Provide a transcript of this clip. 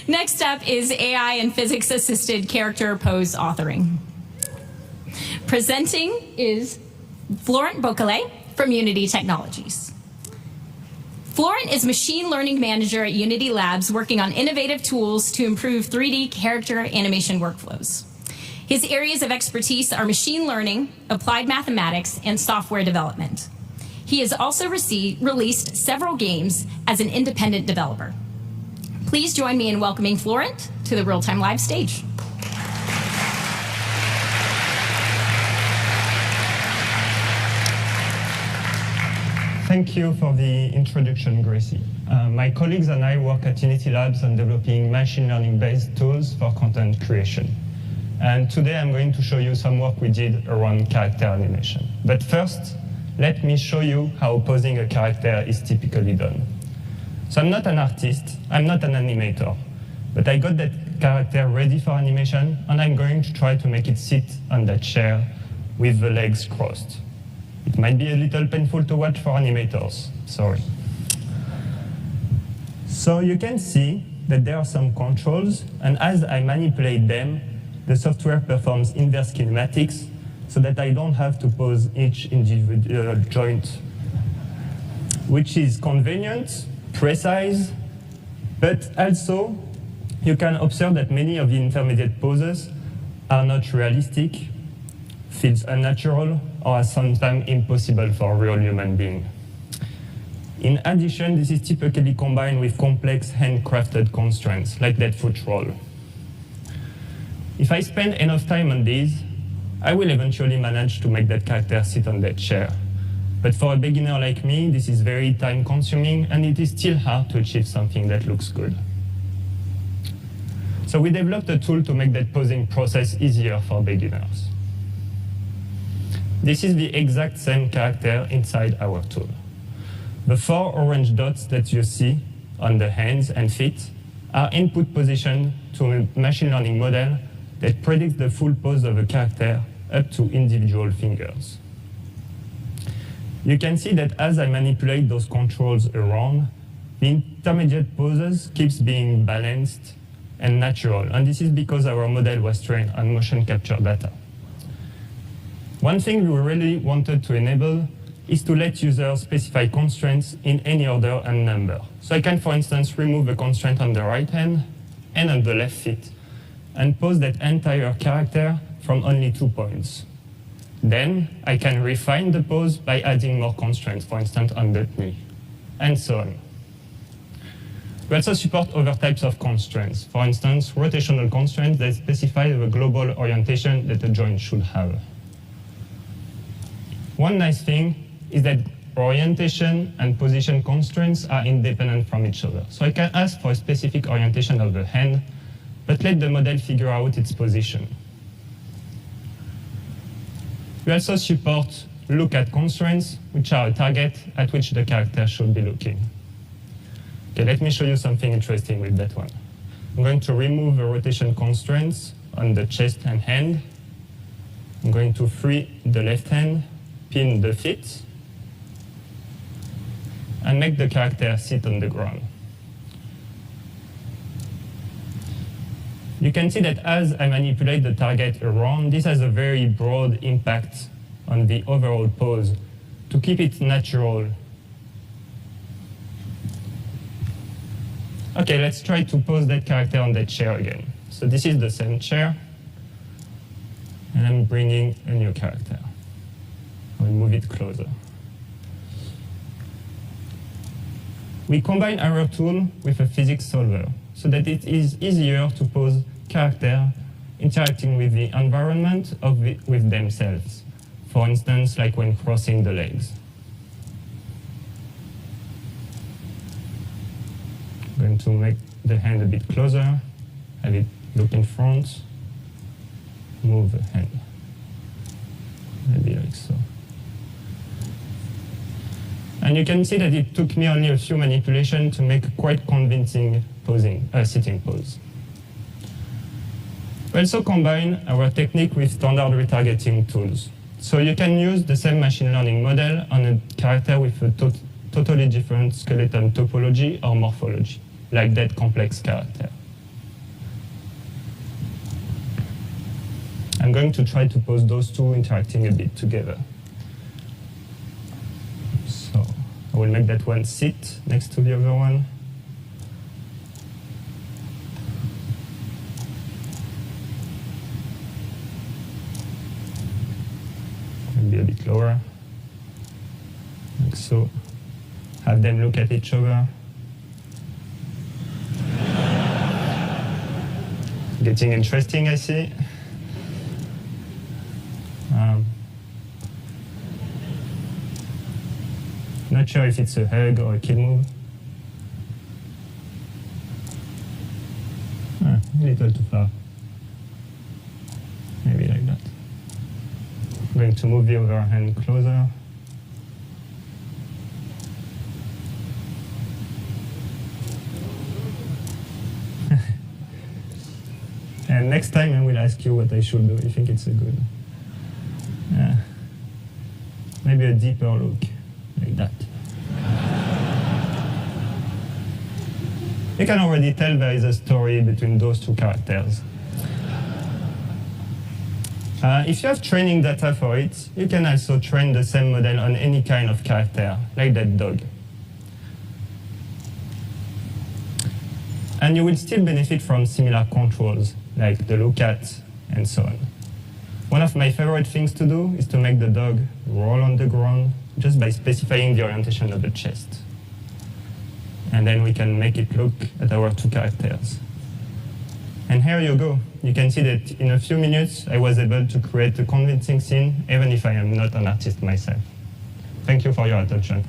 Next up is AI and physics-assisted character pose authoring. Presenting is Florent Bocquelet from Unity Technologies. Florent is machine learning manager at Unity Labs, working on innovative tools to improve 3D character animation workflows. His areas of expertise are machine learning, applied mathematics, and software development. He has also released several games as an independent developer. Please join me in welcoming Florent to the Real-Time Live stage. Thank you for the introduction, Gracie. My colleagues and I work at Unity Labs on developing machine learning-based tools for content creation. And today I'm going to show you some work we did around character animation. But first, let me show you how posing a character is typically done. So I'm not an artist, I'm not an animator, but I got that character ready for animation, and I'm going to try to make it sit on that chair with the legs crossed. It might be a little painful to watch for animators, sorry. So you can see that there are some controls, and as I manipulate them, the software performs inverse kinematics so that I don't have to pose each individual joint, which is convenient, precise, but also you can observe that many of the intermediate poses are not realistic, feels unnatural, or are sometimes impossible for a real human being. In addition, this is typically combined with complex handcrafted constraints, like that foot roll. If I spend enough time on these, I will eventually manage to make that character sit on that chair. But for a beginner like me, this is very time-consuming, and it is still hard to achieve something that looks good. So we developed a tool to make that posing process easier for beginners. This is the exact same character inside our tool. The 4 orange dots that you see on the hands and feet are input position to a machine learning model that predicts the full pose of a character up to individual fingers. You can see that as I manipulate those controls around, the intermediate poses keeps being balanced and natural, and this is because our model was trained on motion capture data. One thing we really wanted to enable is to let users specify constraints in any order and number. So I can, for instance, remove a constraint on the right hand and on the left feet, and pose that entire character from only 2 points. Then I can refine the pose by adding more constraints, for instance, on the knee, and so on. We also support other types of constraints. For instance, rotational constraints that specify the global orientation that a joint should have. One nice thing is that orientation and position constraints are independent from each other. So I can ask for a specific orientation of the hand, but let the model figure out its position. We also support look-at constraints, which are a target at which the character should be looking. Okay, let me show you something interesting with that one. I'm going to remove the rotation constraints on the chest and hand. I'm going to free the left hand, pin the feet, and make the character sit on the ground. You can see that as I manipulate the target around, this has a very broad impact on the overall pose to keep it natural. Okay, let's try to pose that character on that chair again. So this is the same chair, and I'm bringing a new character. I'll move it closer. We combine our tool with a physics solver so that it is easier to pose character interacting with the environment or with themselves. For instance, like when crossing the legs. I'm going to make the hand a bit closer, have it look in front, move the hand, maybe like so. And you can see that it took me only a few manipulations to make a quite convincing sitting pose. We also combine our technique with standard retargeting tools. So you can use the same machine learning model on a character with a totally different skeleton topology or morphology, like that complex character. I'm going to try to pose those two interacting a bit together. So I will make that one sit next to the other one. Maybe a bit lower, like so. Have them look at each other. Getting interesting, I see. Not sure if it's a hug or a kill move. A little too far. Maybe like that. I'm going to move the other hand closer. And next time I will ask you what I should do. You think it's a good? Maybe a deeper look, like that. You can already tell there is a story between those two characters. If you have training data for it, you can also train the same model on any kind of character, like that dog. And you will still benefit from similar controls, like the look at, and so on. One of my favorite things to do is to make the dog roll on the ground just by specifying the orientation of the chest. And then we can make it look at our two characters. And here you go. You can see that in a few minutes, I was able to create a convincing scene, even if I am not an artist myself. Thank you for your attention.